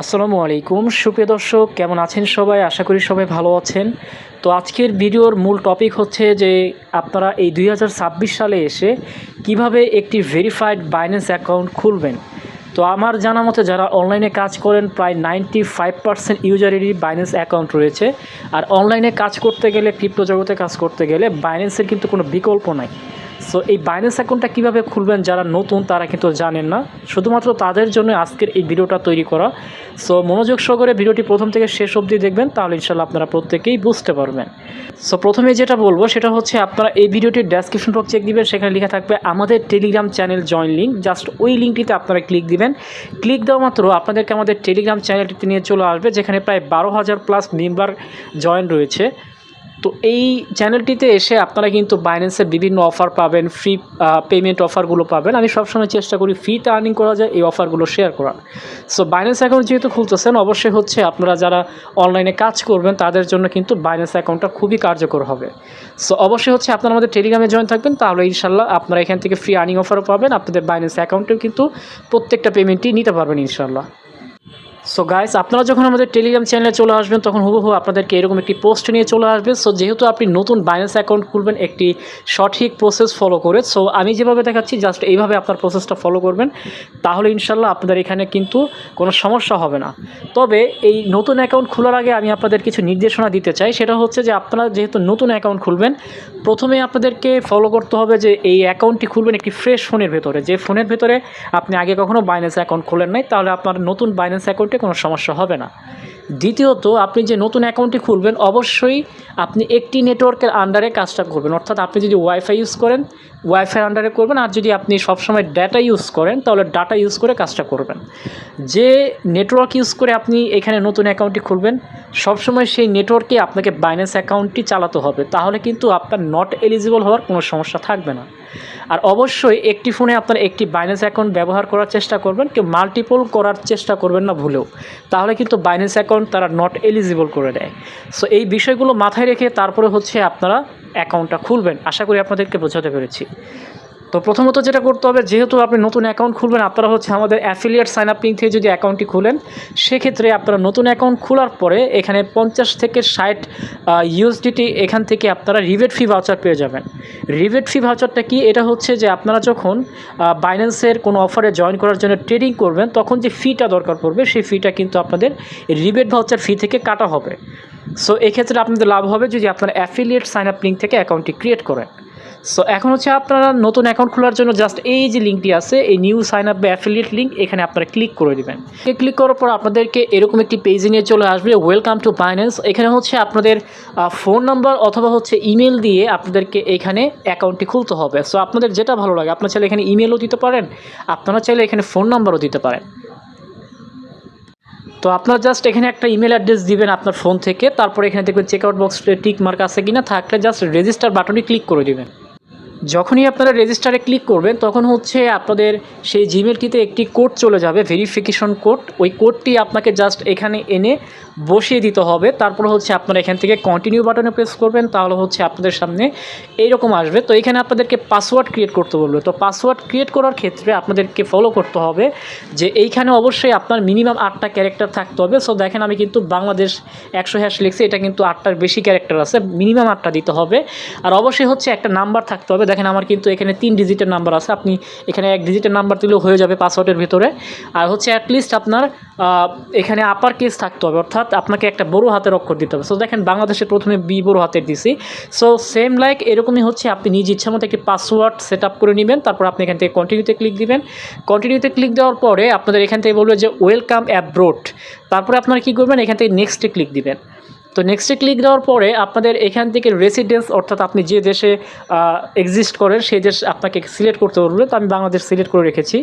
আসসালামু আলাইকুম সুপ্রিয় দর্শক, কেমন আছেন সবাই? আশা করি সবাই ভালো আছেন। তো আজকের ভিডিওর মূল টপিক হচ্ছে যে আপনারা এই 2026 সালে এসে কিভাবে একটি ভেরিফাইড বাইন্যান্স অ্যাকাউন্ট খুলবেন। তো আমার জানা মতে যারা অনলাইনে কাজ করেন প্রায় 95% ইউজারেরই বাইন্যান্স অ্যাকাউন্ট রয়েছে। আর অনলাইনে কাজ করতে গেলে, ক্রিপ্টো জগতে কাজ করতে গেলে বাইন্যান্সের কিন্তু কোনো বিকল্প নাই। সো এই বাইন্যান্স অ্যাকাউন্টটা কীভাবে খুলবেন যারা নতুন তারা কিন্তু জানেন না, শুধুমাত্র তাদের জন্য আজকের এই ভিডিওটা তৈরি করা। সো মনোযোগ সহকারে ভিডিওটি প্রথম থেকে শেষ অবধি দেখবেন, তাহলে ইনশাল্লাহ আপনারা প্রত্যেকেই বুঝতে পারবেন। সো প্রথমে যেটা বলবো সেটা হচ্ছে আপনারা এই ভিডিওটির ডেসক্রিপশন বক্স চেক দিবেন, সেখানে লেখা থাকবে আমাদের Telegram channel join link. Just ওই লিঙ্কটিতে আপনারা ক্লিক দিবেন। ক্লিক দেওয়া মাত্র আপনাদেরকে আমাদের টেলিগ্রাম চ্যানেলটিতে নিয়ে চলে আসবে, যেখানে প্রায় 12,000 প্লাস মেম্বার জয়েন রয়েছে। তো এই চ্যানেলটিতে এসে আপনারা কিন্তু বাইন্যান্সের বিভিন্ন অফার পাবেন, ফ্রি পেমেন্ট অফারগুলো পাবেন। আমি সবসময় চেষ্টা করি ফ্রিতে আর্নিং করা যায় এই অফারগুলো শেয়ার করার। সো বাইন্যান্স অ্যাকাউন্ট যেহেতু খুলতেছেন, অবশ্যই হচ্ছে আপনারা যারা অনলাইনে কাজ করবেন তাদের জন্য কিন্তু বাইন্যান্স অ্যাকাউন্টটা খুবই কার্যকর হবে। সো অবশ্যই হচ্ছে আপনারা আমাদের টেলিগ্রামে জয়েন থাকবেন, তাহলে ইনশাল্লাহ আপনারা এখান থেকে ফ্রি আর্নিং অফারও পাবেন। আপনাদের বাইন্যান্স অ্যাকাউন্টেও কিন্তু প্রত্যেকটা পেমেন্টই নিতে পারবেন ইনশাল্লাহ। সো গাইস, আপনারা যখন আমাদের টেলিগ্রাম চ্যানেলে চলে আসবেন তখন হুবহু আপনাদেরকে এরকম একটি পোস্ট নিয়ে চলে আসবে। সো যেহেতু আপনি নতুন বাইন্যান্স অ্যাকাউন্ট খুলবেন একটি সঠিক প্রসেস ফলো করে, সো আমি যেভাবে দেখাচ্ছি জাস্ট এইভাবে আপনার প্রসেসটা ফলো করবেন, তাহলে ইনশাল্লাহ আপনাদের এখানে কিন্তু কোনো সমস্যা হবে না। তবে এই নতুন অ্যাকাউন্ট খোলার আগে আমি আপনাদের কিছু নির্দেশনা দিতে চাই। সেটা হচ্ছে যে আপনারা যেহেতু নতুন অ্যাকাউন্ট খুলবেন, প্রথমে আপনাদেরকে ফলো করতে হবে যে এই অ্যাকাউন্টটি খুলবেন একটি ফ্রেশ ফোনের ভেতরে, যে ফোনের ভেতরে আপনি আগে কখনও বাইন্যান্স অ্যাকাউন্ট খোলেন নাই, তাহলে আপনার নতুন বাইন্যান্স অ্যাকাউন্টে কোনো সমস্যা হবে না। দ্বিতীয়ত, আপনি যে নতুন অ্যাকাউন্টটি খুলবেন অবশ্যই আপনি একটি নেটওয়ার্কের আন্ডারে কাজটা করবেন। অর্থাৎ আপনি যদি ওয়াইফাই ইউজ করেন ওয়াইফাইয়ের আন্ডারে করবেন, আর যদি আপনি সবসময় ডাটা ইউজ করেন তাহলে ডাটা ইউজ করে কাজটা করবেন। যে নেটওয়ার্ক ইউজ করে আপনি এখানে নতুন অ্যাকাউন্টটি খুলবেন সবসময় সেই নেটওয়ার্কে আপনাকে বাইন্যান্স অ্যাকাউন্টটি চালাতে হবে, তাহলে কিন্তু আপনার নট এলিজিবল হওয়ার কোনো সমস্যা থাকবে না। আর অবশ্যই একটি ফোনে আপনার একটি বাইন্যান্স অ্যাকাউন্ট ব্যবহার করার চেষ্টা করবেন, কেউ মাল্টিপল করার চেষ্টা করবেন না ভুলেও, তাহলে কিন্তু বাইন্যান্স অ্যাকাউন্ট তারা নট এলিজিবল করে দেয়। সো এই বিষয়গুলো মাথায় রেখে তারপরে হচ্ছে আপনারা অ্যাকাউন্টটা খুলবেন। আশা করি আপনাদেরকে বোঝাতে পেরেছি। তো প্রথমত যেটা করতে হবে, যেহেতু আপনি নতুন অ্যাকাউন্ট খুলবেন, আপনারা হচ্ছে আমাদের অ্যাফিলিয়েট সাইন আপ লিঙ্ক থেকে যদি অ্যাকাউন্টটি খুলেন, সেক্ষেত্রে আপনারা নতুন অ্যাকাউন্ট খোলার পরে এখানে 50 থেকে 60 ইউএসডিটি এখান থেকে আপনারা রিবেট ফি ভাউচার পেয়ে যাবেন। রিবেট ফি ভাউচারটা কি? এটা হচ্ছে যে আপনারা যখন বাইন্যান্সের কোনো অফারে জয়েন করার জন্য ট্রেডিং করবেন তখন যে ফিটা দরকার পড়বে, সেই ফিটা কিন্তু আপনাদের রিবেট ভাউচার ফি থেকে কাটা হবে। সো এক্ষেত্রে আপনাদের লাভ হবে যদি আপনারা অ্যাফিলিয়েট সাইন আপ লিঙ্ক থেকে অ্যাকাউন্টটি ক্রিয়েট করেন। সো এখন হচ্ছে আপনারা নতুন অ্যাকাউন্ট খোলার জন্য জাস্ট এই যে লিঙ্কটি আছে, এই নিউ সাইন আপ বা অ্যাফিলিয়েট লিঙ্ক, এখানে আপনারা ক্লিক করে দেবেন। ক্লিক করার পর আপনাদেরকে এরকম একটি পেজে নিয়ে চলে আসবে, ওয়েলকাম টু বাইন্যান্স। এখানে হচ্ছে আপনাদের ফোন নাম্বার অথবা হচ্ছে ইমেল দিয়ে আপনাদেরকে এখানে অ্যাকাউন্টটি খুলতে হবে। সো আপনাদের যেটা ভালো লাগে, আপনারা চাইলে এখানে ইমেলও দিতে পারেন, আপনারা চাইলে এখানে ফোন নাম্বারও দিতে পারেন। তো আপনারা জাস্ট এখানে একটা ইমেল অ্যাড্রেস দিবেন আপনার ফোন থেকে, তারপরে এখানে দেখবেন চেকআউট বক্স টিক মার্ক আছে কিনা, থাকলে জাস্ট রেজিস্টার বাটনে ক্লিক করে দিবেন। যখনই আপনারা রেজিস্টারে ক্লিক করবেন তখন হচ্ছে আপনাদের সেই জিমেলটিতে একটি কোড চলে যাবে, ভেরিফিকেশন কোড। ওই কোডটি আপনাকে জাস্ট এখানে এনে বসিয়ে দিতে হবে। তারপর হচ্ছে আপনারা এখান থেকে কন্টিনিউ বাটনে প্রেস করবেন, তাহলে হচ্ছে আপনাদের সামনে এইরকম আসবে। তো এখানে আপনাদেরকে পাসওয়ার্ড ক্রিয়েট করতে বলবে। তো পাসওয়ার্ড ক্রিয়েট করার ক্ষেত্রে আপনাদেরকে ফলো করতে হবে যে এইখানে অবশ্যই আপনার মিনিমাম 8টা ক্যারেক্টার থাকতে হবে। সো দেখেন আমি কিন্তু বাংলাদেশ 100 হ্যাশ লিখছি, এটা কিন্তু 8টার বেশি ক্যারেক্টার আছে, মিনিমাম 8টা দিতে হবে। আর অবশ্যই হচ্ছে একটা নাম্বার থাকতে হবে। দেখেন আমার কিন্তু এখানে 3 ডিজিটের নাম্বার আছে, আপনি এখানে 1 ডিজিটের নাম্বার দিলেও হয়ে যাবে পাসওয়ার্ডের ভিতরে। আর হচ্ছে অ্যাটলিস্ট আপনার এখানে আপার কেস থাকতে হবে, অর্থাৎ আপনাকে একটা বড় হাতের অক্ষর দিতে হবে। সো দেখেন বাংলাদেশে প্রথমে বি বড় হাতের দিছি। সো সেম লাইক এরকমই হচ্ছে আপনি নিজ ইচ্ছা মতো একটি পাসওয়ার্ড সেট আপ করে নেবেন। তারপর আপনি এখান থেকে কন্টিনিউতে ক্লিক দিবেন। কন্টিনিউতে ক্লিক দেওয়ার পরে আপনাদের এখান থেকে বলবে যে ওয়েলকাম অ্যাব্রোড। তারপরে আপনারা কী করবেন, এখান থেকে নেক্সটে ক্লিক দিবেন। তো নেক্সটে ক্লিক দেওয়ার পরে আপনাদের এখান থেকে রেসিডেন্স, অর্থাৎ আপনি যে দেশে এক্সিস্ট করেন সেই দেশ আপনাকে সিলেক্ট করতে বলবে। তো আমি বাংলাদেশ সিলেক্ট করে রেখেছি।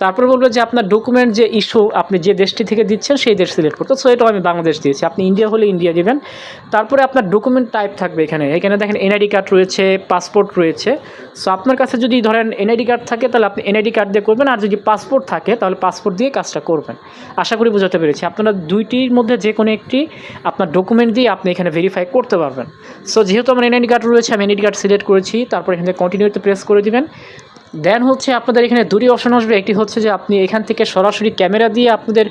তারপরে বলবে যে আপনার ডকুমেন্ট যে ইস্যু আপনি যে দেশটি থেকে দিচ্ছেন সেই দেশ সিলেক্ট করতে। সো এটাও আমি বাংলাদেশ দিয়েছি, আপনি ইন্ডিয়া হলে ইন্ডিয়া দিবেন। তারপরে আপনার ডকুমেন্ট টাইপ থাকবে এখানে দেখেন এনআইডি কার্ড রয়েছে, পাসপোর্ট রয়েছে। সো আপনার কাছে যদি ধরেন এনআইডি কার্ড থাকে তাহলে আপনি এনআইডি কার্ড দিয়ে করবেন, আর যদি পাসপোর্ট থাকে তাহলে পাসপোর্ট দিয়ে কাজটা করবেন। আশা করি বোঝাতে পেরেছি। আপনারা দুইটির মধ্যে যে কোনো একটি আপনার ডকুমেন্ট দিয়ে আপনি এখানে ভেরিফাই করতে পারবেন। সো যেহেতু আমার এনআইডি কার্ড রয়েছে, আমি এনআইডি কার্ড সিলেক্ট করেছি। তারপর এখানে কন্টিনিউতে প্রেস করে দিবেন। দেন হচ্ছে আপনাদের এখানে দুটি অপশন আসবে। একটি হচ্ছে যে আপনি এখান থেকে সরাসরি ক্যামেরা দিয়ে আপনাদের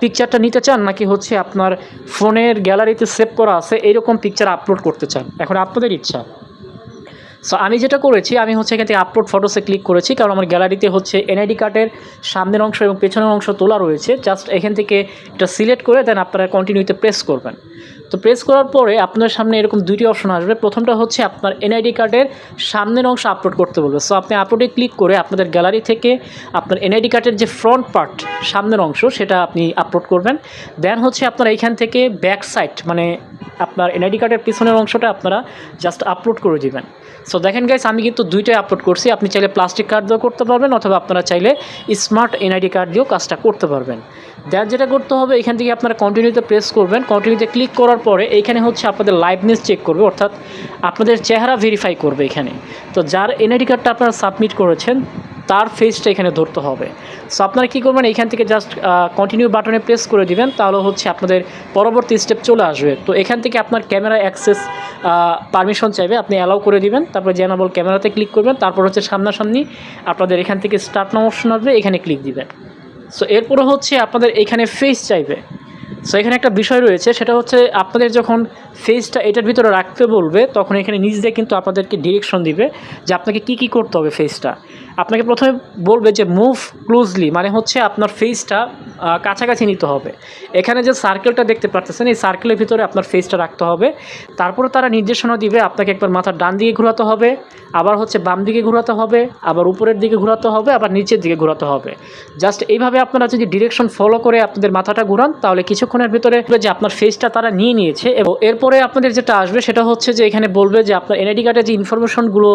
পিকচারটা নিতে চান, নাকি হচ্ছে আপনার ফোনের গ্যালারিতে সেভ করা আছে এইরকম পিকচার আপলোড করতে চান, এখন আপনাদের ইচ্ছা। সো আমি যেটা করেছি, আমি হচ্ছে এখান থেকে আপলোড ফটোসে ক্লিক করেছি, কারণ আমার গ্যালারিতে হচ্ছে এনআইডি কার্ডের সামনের অংশ এবং পেছনের অংশ তোলা রয়েছে। জাস্ট এখান থেকে এটা সিলেক্ট করে দেন আপনারা কন্টিনিউতে প্রেস করবেন। তো প্রেস করার পরে আপনার সামনে এরকম দুইটি অপশন আসবে। প্রথমটা হচ্ছে আপনার এনআইডি কার্ডের সামনের অংশ আপলোড করতে বলবে। সো আপনি আপলোডে ক্লিক করে আপনাদের গ্যালারি থেকে আপনার এনআইডি কার্ডের যে ফ্রন্ট পার্ট সামনের অংশ সেটা আপনি আপলোড করবেন। দেন হচ্ছে আপনারা এইখান থেকে ব্যাক সাইড মানে আপনার এনআইডি কার্ডের পিছনের অংশটা আপনারা জাস্ট আপলোড করে দিবেন। সো দেখেন গাইস, আমি কিন্তু দুইটাই আপলোড করছি। আপনি চাইলে প্লাস্টিক কার্ড দিয়েও করতে পারবেন, অথবা আপনারা চাইলে স্মার্ট এনআইডি কার্ড দিয়েও কাজটা করতে পারবেন। দেন যেটা করতে হবে, এখান থেকে আপনারা কন্টিনিউতে প্রেস করবেন। কন্টিনিউতে ক্লিক করার পরে এইখানে হচ্ছে আপনাদের লাইভনেস চেক করবে, অর্থাৎ আপনাদের চেহারা ভেরিফাই করবে এখানে। তো যার এনআইডি কার্ডটা আপনারা সাবমিট করেছেন তার ফেসটা এখানে ধরতে হবে। সো আপনারা কী করবেন, এইখান থেকে জাস্ট কন্টিনিউ বাটনে প্রেস করে দিবেন, তাহলে হচ্ছে আপনাদের পরবর্তী স্টেপ চলে আসবে। তো এখান থেকে আপনার ক্যামেরা অ্যাক্সেস পারমিশন চাইবে, আপনি অ্যালাউ করে দিবেন। তারপরে জেনারেল ক্যামেরাতে ক্লিক করবেন, তারপর হচ্ছে সামনাসামনি আপনাদের এখান থেকে স্টার্ট নাও অপশন আসবে, এখানে ক্লিক দিবেন। সো এরপরে হচ্ছে আপনাদের এখানে ফেস চাইবে। সো এখানে একটা বিষয় রয়েছে, সেটা হচ্ছে আপনাদের যখন ফেসটা এটার ভিতরে রাখতে বলবে তখন এখানে নিচ দিয়ে কিন্তু আপনাদেরকে ডিরেকশন দিবে যে আপনাকে কি করতে হবে। ফেসটা আপনাকে প্রথমে বলবে যে মুভ ক্লোজলি, মানে হচ্ছে আপনার ফেসটা কাছাকাছি নিতে হবে। এখানে যে সার্কেলটা দেখতে পাচ্ছেন এই সার্কেলের ভিতরে আপনার ফেসটা রাখতে হবে। তারপরে তারা নির্দেশনা দিবে আপনাকে একবার মাথার ডান দিকে ঘোরাতে হবে, আবার হচ্ছে বাম দিকে ঘোরাতে হবে, আবার উপরের দিকে ঘোরাতে হবে, আবার নিচের দিকে ঘোরাতে হবে। জাস্ট এইভাবে আপনারা যদি ডিরেকশন ফলো করে আপনাদের মাথাটা ঘুরান তাহলে কিছুক্ষণের ভিতরে যে আপনার ফেসটা তারা নিয়ে নিয়েছে। এবং এরপরে আপনাদের যেটা আসবে সেটা হচ্ছে যে এখানে বলবে যে আপনার এনআইডি কার্ডের যে ইনফরমেশনগুলো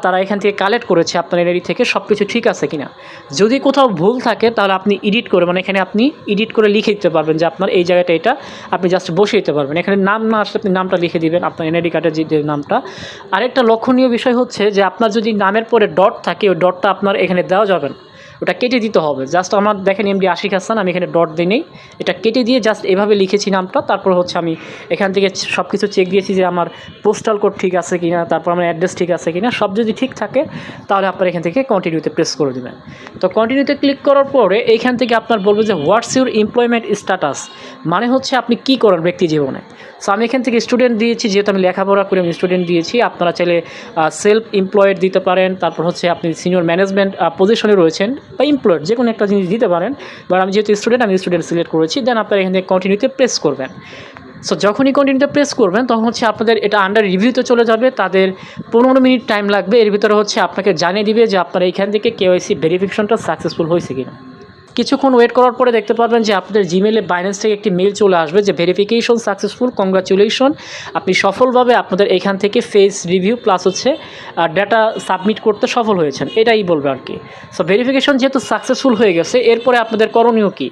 তারা এখান থেকে কালেক্ট করেছে আপনার এনআইডি থেকে সব কিছু ঠিক আছে কিনা। যদি কোথাও ভুল থাকে তাহলে আপনি এডিট করে, মানে এখানে আপনি এডিট করে লিখে দিতে পারবেন যে আপনার এই জায়গাটা এটা আপনি জাস্ট বসিয়ে দিতে পারবেন। এখানে নাম না আসলে আপনি নামটা লিখে দিবেন, আপনার এনআইডি কার্ডের যে নামটা। আরেকটা লক্ষণীয় বিষয় হচ্ছে যে আপনার যদি নামের পরে ডট থাকে ওই ডটটা আপনার এখানে দেওয়া যাবে না, ওটা কেটে দিতে হবে। জাস্ট আমার দেখেন এমডি আশিক হাসান, আমি এখানে ডট দিই নেই, এটা কেটে দিয়ে জাস্ট এভাবে লিখেছি নামটা। তারপর হচ্ছে আমি এখান থেকে সব কিছু চেক দিয়েছি যে আমার পোস্টাল কোড ঠিক আছে কিনা, তারপর আমার অ্যাড্রেস ঠিক আছে কিনা। সব যদি ঠিক থাকে তাহলে আপনার এখান থেকে কন্টিনিউতে প্রেস করে দেবেন। তো কন্টিনিউতে ক্লিক করার পরে এইখান থেকে আপনার বলবে যে হোয়াটস ইউর এমপ্লয়মেন্ট স্ট্যাটাস, মানে হচ্ছে আপনি কী করেন ব্যক্তি জীবনে। সো আমি এখান থেকে স্টুডেন্ট দিয়েছি, যেহেতু আমি লেখাপড়া করে আমি স্টুডেন্ট দিয়েছি। আপনারা চাইলে সেলফ এমপ্লয়েড দিতে পারেন, তারপর হচ্ছে আপনি সিনিয়র ম্যানেজমেন্ট পজিশনে রয়েছেন বা এমপ্লয়েড, যে কোনো একটা জিনিস দিতে পারেন। বাট আমি যেহেতু স্টুডেন্ট, আমি স্টুডেন্ট সিলেক্ট করেছি। দেন আপনারা এখান থেকে কন্টিনিউতে প্রেস করবেন। সো যখনই কন্টিনিউতে প্রেস করবেন তখন হচ্ছে আপনাদের এটা আন্ডার রিভিউতে চলে যাবে, তাদের 15 মিনিট টাইম লাগবে। এর ভিতরে হচ্ছে আপনাকে জানিয়ে দিবে যে আপনার এইখান থেকে কেওয়াইসি ভেরিফিকেশনটা সাকসেসফুল হয়েছে কিনা। কিছুক্ষণ ওয়েট করার পরে দেখতে পারবেন যে আপনাদের জিমেলে বাইন্যান্স থেকে একটি মেল চলে আসবে যে ভেরিফিকেশন সাকসেসফুল, কংগ্রাচুলেশন, আপনি সফলভাবে আপনাদের এখান থেকে ফেস রিভিউ প্লাস হচ্ছে ডাটা সাবমিট করতে সফল হয়েছেন, এটাই বলবে আর কি। সো ভেরিফিকেশন যেহেতু সাকসেসফুল হয়ে গেছে, এরপরে আপনাদের করণীয় কী?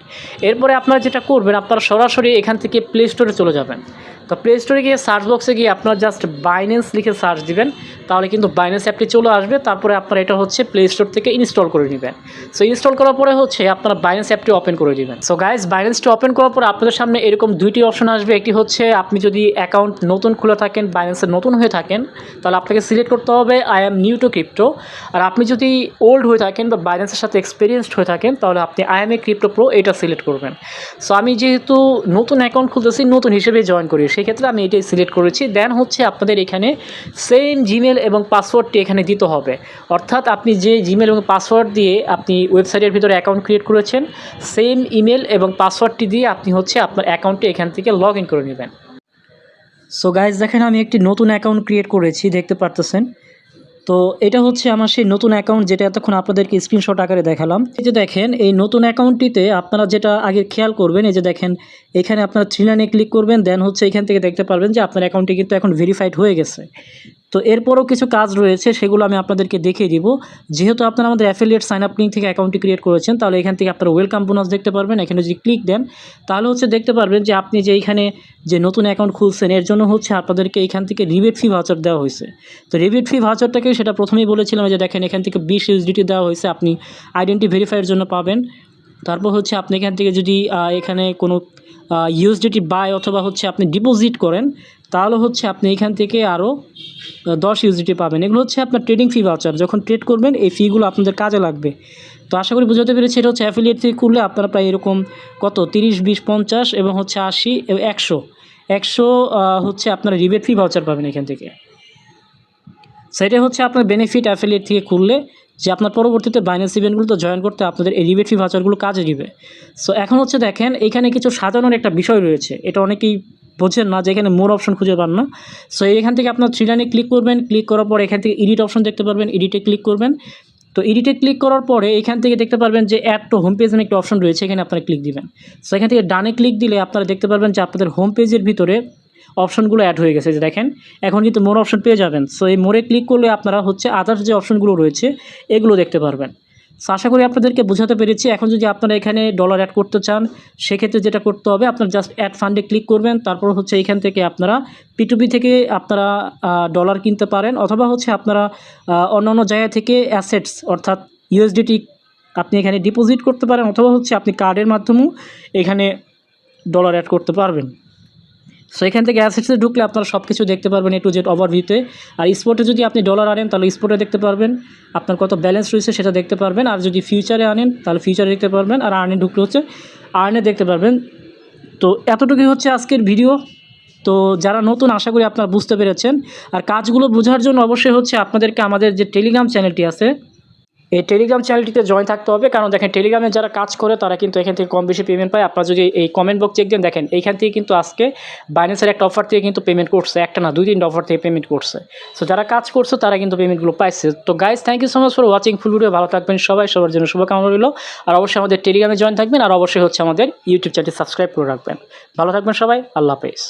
এরপরে আপনারা যেটা করবেন, আপনারা সরাসরি এখান থেকে প্লে স্টোরে চলে যাবেন। তো প্লে স্টোরে গিয়ে সার্চ বক্সে গিয়ে আপনারা জাস্ট বাইন্যান্স লিখে সার্চ দিবেন, তাহলে কিন্তু বাইন্যান্স অ্যাপটি চলে আসবে। তারপরে আপনারা এটা হচ্ছে প্লে স্টোর থেকে ইনস্টল করে নেবেন। সো ইনস্টল করার পরে হচ্ছে আপনারা বাইন্যান্স অ্যাপটি ওপেন করে দেবেন। সো গাইস, বাইন্যান্সটি ওপেন করার পরে আপনাদের সামনে এরকম দুইটি অপশন আসবে। একটি হচ্ছে আপনি যদি অ্যাকাউন্ট নতুন খুলে থাকেন, বাইন্যান্সে নতুন হয়ে থাকেন, তাহলে আপনাকে সিলেক্ট করতে হবে I am new to crypto. আর আপনি যদি ওল্ড হয়ে থাকেন বা বাইন্যান্সের সাথে এক্সপিরিয়েন্সড হয়ে থাকেন তাহলে আপনি I am A crypto pro এটা সিলেক্ট করবেন। সো আমি যেহেতু নতুন অ্যাকাউন্ট খুলতেছি, নতুন হিসেবে জয়েন করি, সেক্ষেত্রে আমি এটাই সিলেক্ট করেছি। দেন হচ্ছে আপনাদের এখানে সেম জিমেল এবং পাসওয়ার্ডটি এখানে দিতে হবে। অর্থাৎ আপনি যে জিমেল এবং পাসওয়ার্ড দিয়ে আপনি ওয়েবসাইটের ভিতরে অ্যাকাউন্ট ক্রিয়েট করেছেন, সেম ইমেল এবং পাসওয়ার্ডটি দিয়ে আপনি হচ্ছে আপনার অ্যাকাউন্টে এখান থেকে লগ ইন করে নেবেন। সো গাইজ দেখেন, আমি একটি নতুন অ্যাকাউন্ট ক্রিয়েট করেছি, দেখতে পারতেছেন। তো এটা হচ্ছে আমার সেই নতুন অ্যাকাউন্ট, যেটা এতক্ষণ আপনাদেরকে স্ক্রিনশট আকারে দেখালাম। এই যে দেখেন, এই নতুন অ্যাকাউন্টটিতে আপনারা যেটা আগে খেয়াল করবেন, এই যে দেখেন এখানে আপনারা 3 লাইনে ক্লিক করবেন। দেন হচ্ছে এখান থেকে দেখতে পারবেন যে আপনার অ্যাকাউন্টটি কিন্তু এখন ভেরিফাইড হয়ে গেছে। তো এরপরও কিছু কাজ রয়েছে, সেগুলো আমি আপনাদেরকে দেখিয়ে দিব। যেহেতু আপনারা আমাদের অ্যাফিলিয়েট সাইন আপ লিঙ্ক থেকে অ্যাকাউন্টটি ক্রিয়েট করেছেন, তাহলে এখান থেকে আপনারা ওয়েলকাম বোনাস দেখতে পারবেন। এখানে যদি ক্লিক দেন তাহলে হচ্ছে দেখতে পারবেন যে আপনি যে এইখানে যে নতুন অ্যাকাউন্ট খুলছেন এর জন্য হচ্ছে আপনাদেরকে এখান থেকে রিবেট ফি ভাউচার দেওয়া হয়েছে। তো রিবেট ফি ভাউচারটাকে সেটা প্রথমেই বলেছিলাম, যে দেখেন এখান থেকে 20 USDT দেওয়া হয়েছে, আপনি আইডেন্টি ভেরিফাইয়ের জন্য পাবেন। তারপর হচ্ছে আপনি এখান থেকে যদি এখানে কোনো ইউএসডিটি বাই অথবা হচ্ছে আপনি ডিপোজিট করেন, তাহলে হচ্ছে আপনি এখান থেকে আরও 10 ইউজিটি পাবেন। এগুলো হচ্ছে আপনার ট্রেডিং ফি ভাউচার, যখন ট্রেড করবেন এই ফিগুলো আপনাদের কাজে লাগবে। তো আশা করি বুঝাতে পেরেছি। এটা হচ্ছে অ্যাফিলিয়েট থেকে করলে আপনারা প্রায় এরকম কত 30, 20, 50 এবং হচ্ছে 80, 100 হচ্ছে আপনারা রিবেট ফি ভাউচার পাবেন এখান থেকে। সেটা হচ্ছে আপনার বেনিফিট অ্যাফিলিয়েট থেকে খুললে, যে আপনার পরবর্তীতে বাইন্যান্স ইভেন্টগুলোতে জয়েন করতে আপনাদের এই রিবেট ফি ভাউচারগুলো কাজে দিবে। সো এখন হচ্ছে দেখেন এখানে কিছু সাজানোর একটা বিষয় রয়েছে, এটা অনেকেই বোঝেন না যে এখানে মোর অপশন খুঁজে পান না। সো এখান থেকে আপনার থ্রি লাইনে ক্লিক করবেন, ক্লিক করার পর এখান থেকে এডিট অপশন দেখতে পারবেন, এডিটে ক্লিক করবেন। তো এডিটে ক্লিক করার পরে এখান থেকে দেখতে পারবেন যে অ্যাড টু হোম পেজ নামে একটা অপশন রয়েছে, এখানে আপনারা ক্লিক দিবেন। সো এখান থেকে ডানে ক্লিক দিলে আপনারা দেখতে পারবেন যে আপনাদের হোম পেজের ভিতরে অপশনগুলো অ্যাড হয়ে গেছে, যে দেখেন এখন কিন্তু মোর অপশন পেয়ে যাবেন। সো এই মোরে ক্লিক করলে আপনারা হচ্ছে আদার্স যে অপশনগুলো রয়েছে এগুলো দেখতে পারবেন। সো আশা করি আপনাদেরকে বোঝাতে পেরেছি। এখন যদি আপনারা এখানে ডলার অ্যাড করতে চান, সেক্ষেত্রে যেটা করতে হবে আপনার জাস্ট অ্যাড ফান্ডে ক্লিক করবেন। তারপর হচ্ছে এখান থেকে আপনারা P2P থেকে আপনারা ডলার কিনতে পারেন, অথবা হচ্ছে আপনারা অন্য জায়গা থেকে অ্যাসেটস অর্থাৎ USDT আপনি এখানে ডিপোজিট করতে পারেন, অথবা হচ্ছে আপনি কার্ডের মাধ্যমেও এখানে ডলার অ্যাড করতে পারবেন। সো এখান থেকে অ্যাসেটসে ঢুকলে আপনারা সব কিছু দেখতে পারবেন A to Z ওভারভিউতে। আর স্পটে যদি আপনি ডলার আনেন তাহলে স্পটে দেখতে পারবেন, আপনার কত ব্যালেন্স রয়েছে সেটা দেখতে পারবেন। আর যদি ফিউচারে আনেন তাহলে ফিউচারে দেখতে পারবেন, আর আর্নে ঢুকলে হচ্ছে আর্নে দেখতে পারবেন। তো এতটুকুই হচ্ছে আজকের ভিডিও। তো যারা নতুন, আশা করি আপনারা বুঝতে পেরেছেন। আর কাজগুলো বোঝার জন্য অবশ্যই হচ্ছে আপনাদেরকে আমাদের যে টেলিগ্রাম চ্যানেলটি আছে, এই টেলিগ্রাম চ্যানেলটিতে জয়েন থাকতে হবে। কারণ দেখেন টেলিগ্রামে যারা কাজ করে তারা কিন্তু এখান থেকে কম বেশি পেমেন্ট পায়। আপনারা যদি এই কমেন্ট বক্স চেক দেন, দেখেন এইখান থেকে কিন্তু আজকে বাইন্যান্সের একটা অফার থেকে কিন্তু পেমেন্ট করছে, একটা না 2-3টা অফার থেকে পেমেন্ট করছে। সো যারা কাজ করছে তারা কিন্তু পেমেন্টগুলো পাইছে। তো guys, thank you so much for watching full video. ভালো থাকবেন সবাই, সবার জন্য শুভকামনা রইল। আর অবশ্যই আমাদের টেলিগ্রামে জয়েন থাকবেন, আর অবশ্যই হচ্ছে আমাদের ইউটিউব চ্যানেলটি সাবস্ক্রাইব করে রাখবেন। ভালো থাকবেন সবাই, আল্লাহ হাফেজ।